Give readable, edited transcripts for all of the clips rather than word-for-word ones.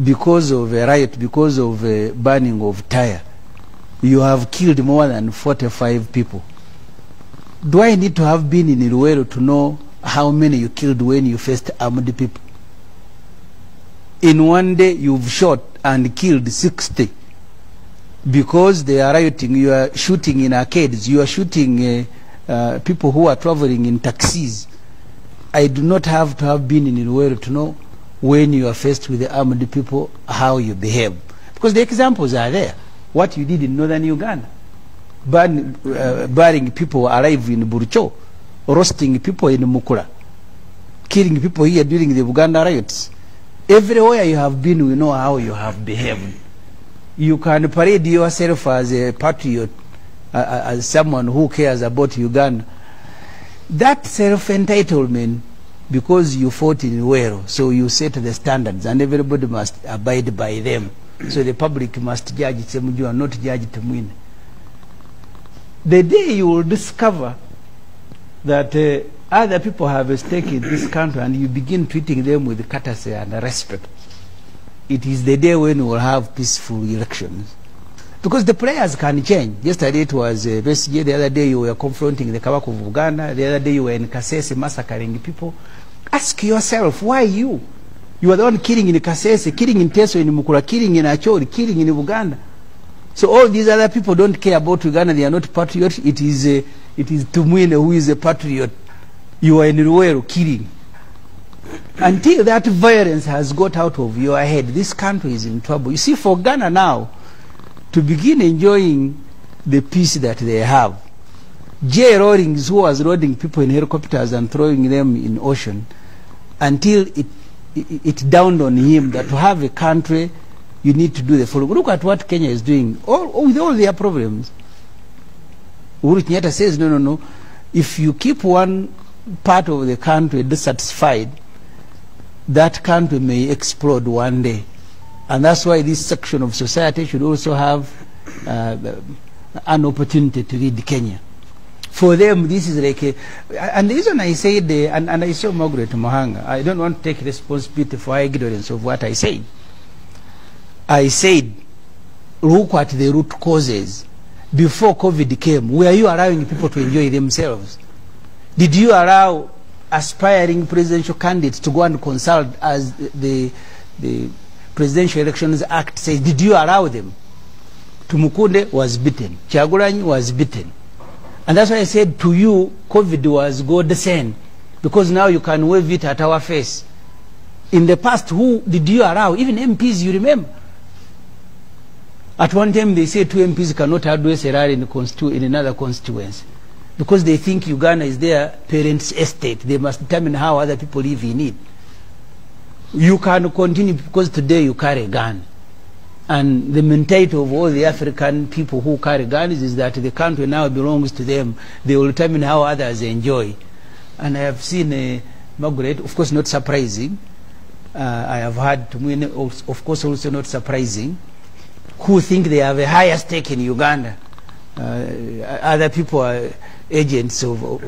because of a riot, because of a burning of tire, you have killed more than 45 people. Do I need to have been in Luwero to know how many you killed when you faced armed people? In one day, you've shot and killed 60. Because they are rioting, you are shooting in arcades, you are shooting people who are traveling in taxis. I do not have to have been in Luwero to know when you are faced with the armed people, how you behave. Because the examples are there. What you did in northern Uganda. Burying people alive in Burucho, roasting people in Mukura, killing people here during the Uganda riots. Everywhere you have been, we know how you have behaved. You can parade yourself as a patriot, as someone who cares about Uganda. That self-entitlement, because you fought in Luwero, so you set the standards and everybody must abide by them. So the public must judge SSEMUJJU and not judge TUMWINE. The day you will discover that other people have a stake in this country and you begin treating them with courtesy and respect, it is the day when we will have peaceful elections. Because the players can change. Yesterday it was Besigye, the other day you were confronting the Kabaka of Uganda, the other day you were in Kasese massacring people. Ask yourself, why you? You are the one killing in Kasese, killing in Teso, in Mukura, killing in Acholi, killing in Uganda. So all these other people don't care about Uganda, they are not patriots. It is TUMWINE who is a patriot. You are in Luwero killing. Until that violence has got out of your head, this country is in trouble. You see, for Ghana now, to begin enjoying the peace that they have, J. Rawlings, who was loading people in helicopters and throwing them in ocean, until it dawned on him that to have a country, you need to do the following. Look at what Kenya is doing, with all their problems. Uhuru Kenyatta says, no. If you keep one part of the country dissatisfied, that country may explode one day. And that's why this section of society should also have an opportunity to lead Kenya. For them, this is like and the reason I said, and I saw Margaret Mohanga, I don't want to take responsibility for ignorance of what I said. I said, look at the root causes. Before COVID came, were you allowing people to enjoy themselves? Did you allow aspiring presidential candidates to go and consult as the Presidential Elections Act says? Did you allow them? Tumukunde was beaten. Kyagulanyi was beaten. And that's why I said to you, COVID was godsend, because now you can wave it at our face. In the past, who did you allow? Even MPs, you remember? At one time, they said 2 MPs cannot address a rally in another constituency, because they think Uganda is their parents' estate. They must determine how other people live in it. You can continue because today you carry a gun. And the mentality of all the African people who carry guns is that the country now belongs to them. They will determine how others enjoy. And I have seen Margaret, of course not surprising. I have heard TUMWINE, of course also not surprising, who think they have a higher stake in Uganda. Other people are agents of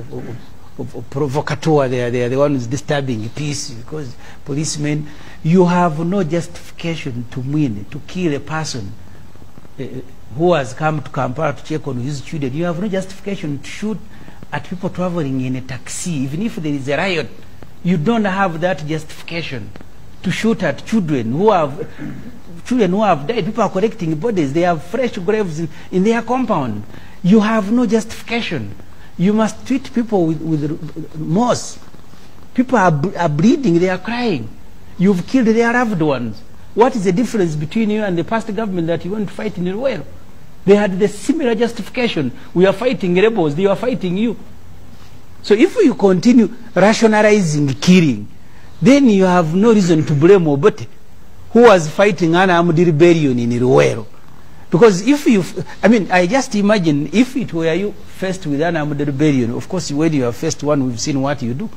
provocateur. They are the ones disturbing peace, because policemen, you have no justification to kill a person who has come to Kampala to check on his children. You have no justification to shoot at people traveling in a taxi. Even if there is a riot, you don't have that justification to shoot at children who have died. People are collecting bodies. They have fresh graves in their compound. You have no justification. You must treat people with remorse. People are bleeding. They are crying. You've killed their loved ones. What is the difference between you and the past government that you want to fight in Luwero? They had the similar justification. We are fighting rebels. They are fighting you. So if you continue rationalizing killing, then you have no reason to blame Obote, who was fighting an armed rebellion in Luwero. Because if you, I just imagine if it were you faced with an armed rebellion, of course when you are faced one, we've seen what you do.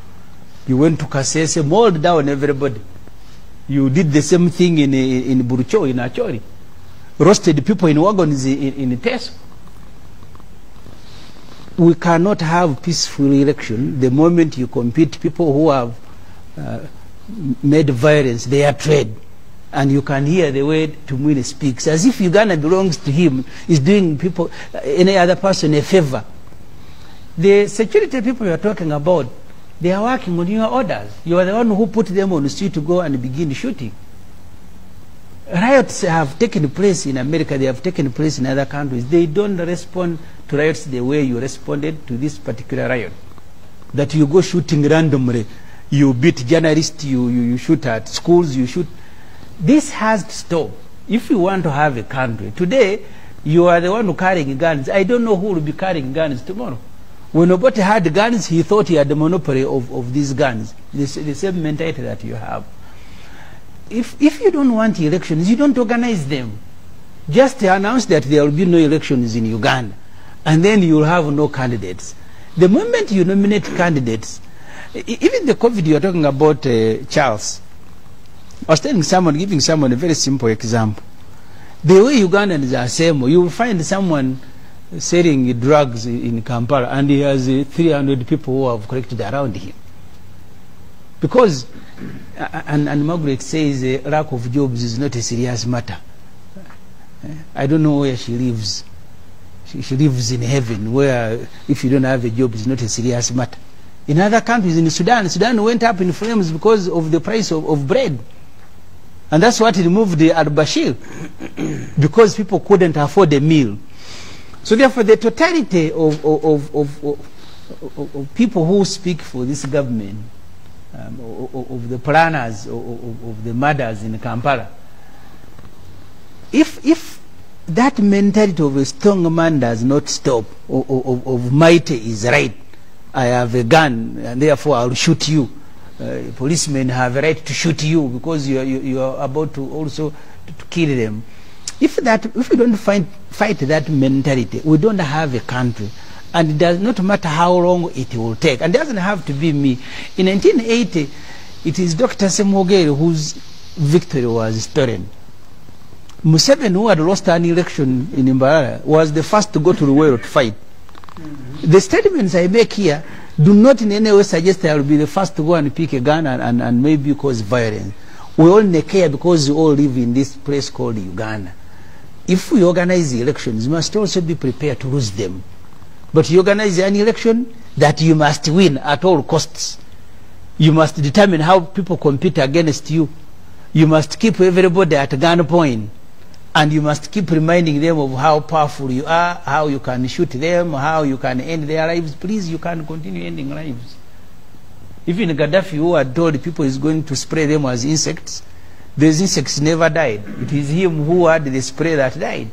You went to Kasese, mauled down everybody. You did the same thing in Burucho, in Acholi. Roasted people in wagons in Teso. We cannot have peaceful election the moment you compete people who have made violence their trade. and you can hear the way TUMWINE speaks, as if Uganda belongs to him, is doing people, any other person a favor. The security people you are talking about, they are working on your orders. You are the one who put them on the street to go and begin shooting. Riots have taken place in America, they have taken place in other countries. They don't respond to riots the way you responded to this particular riot. That you go shooting randomly, you beat journalists, you shoot at schools, you shoot. This has to stop. If you want to have a country, today you are the one who carrying guns. I don't know who will be carrying guns tomorrow. When Obote had guns, he thought he had the monopoly of these guns. The same mentality that you have. If you don't want elections, you don't organize them. Just announce that there will be no elections in Uganda, and then you will have no candidates. The moment you nominate candidates, even the COVID you are talking about, Charles, I was telling someone, giving someone a very simple example. The way Ugandans are assembled, you will find someone selling drugs in Kampala and he has 300 people who have collected around him. Because, and Margaret says lack of jobs is not a serious matter. I don't know where she lives. She lives in heaven, where if you don't have a job, it's not a serious matter. In other countries, in Sudan went up in flames because of the price of bread. And that's what removed the al-Bashir, because people couldn't afford a meal. So therefore, the totality of people who speak for this government, of the planners, of the murders in Kampala, if that mentality of a strong man does not stop, of mighty is right, I have a gun and therefore I'll shoot you. Policemen have a right to shoot you because you are about to also to kill them. If we don't fight that mentality, we don't have a country, and it does not matter how long it will take. And it doesn't have to be me. In 1980, it is Dr. SSEMUJJU whose victory was stolen. Museveni, who had lost an election in Mbarara, was the first to go to the world to fight. The statements I make here do not in any way suggest I will be the first to go and pick a gun and maybe cause violence. We only care because we all live in this place called Uganda. If we organize the elections, we must also be prepared to lose them. But you organize an election that you must win at all costs. You must determine how people compete against you. You must keep everybody at gunpoint. And you must keep reminding them of how powerful you are, how you can shoot them, how you can end their lives. Please, you can't continue ending lives. Even Gaddafi, who had told people he's going to spray them as insects, those insects never died. It is him who had the spray that died.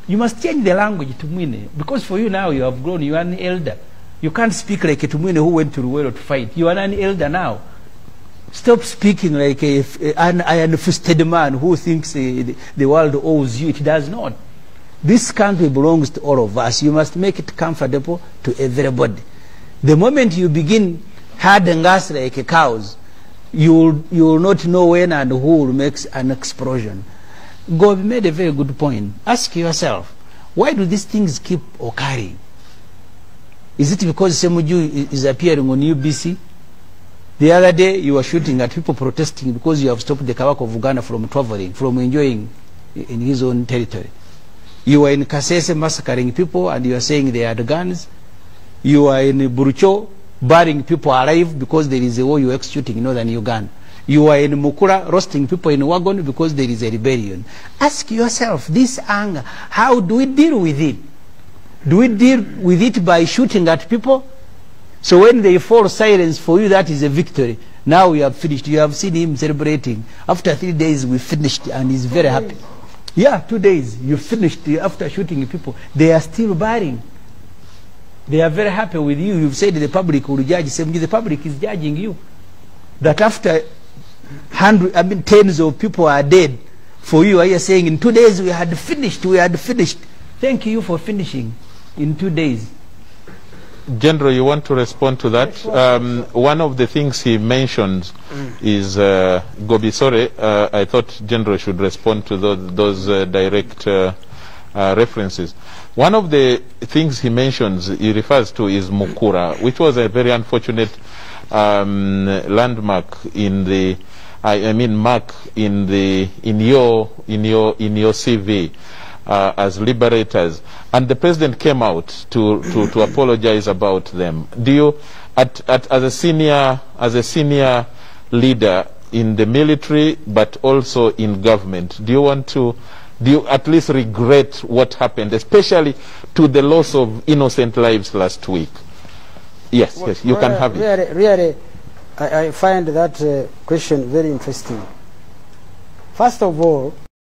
You must change the language, TUMWINE, because for you now you have grown, you are an elder. You can't speak like a TUMWINE who went to the world to fight. You are an elder now. Stop speaking like an iron-fisted man who thinks the world owes you. It does not. This country belongs to all of us. You must make it comfortable to everybody. The moment you begin herding us like cows, you will not know when and who will make an explosion. Bobi made a very good point. Ask yourself, why do these things keep occurring? Is it because SSEMUJJU is appearing on UBC? The other day you were shooting at people protesting because you have stopped the Kabaka of Uganda from traveling, from enjoying in his own territory. You were in Kasese massacring people and you are saying they had guns. You are in Burucho burying people alive because there is a war you are executing in northern Uganda. You are in Mukura roasting people in wagon because there is a rebellion. Ask yourself, this anger, how do we deal with it? Do we deal with it by shooting at people? So when they fall silence for you, that is a victory. Now we have finished. You have seen him celebrating. After 3 days, we finished, and he's very happy. Yeah, 2 days. You finished after shooting people. They are still burying. They are very happy with you. You've said the public will judge. The public is judging you. That after tens of people are dead, for you, are you saying in 2 days we had finished? We had finished. Thank you for finishing in 2 days. General, you want to respond to that? One of the things he mentions is Gobi. Sorry, I thought General should respond to those direct references. One of the things he mentions, he refers to, is Mukura, which was a very unfortunate landmark in the I mean mark in your CV as liberators, and the president came out to apologize about them. Do you, as a senior leader in the military but also in government, do you at least regret what happened, especially to the loss of innocent lives last week? Yes, well, yes, you can have it. Really, I find that question very interesting. First of all,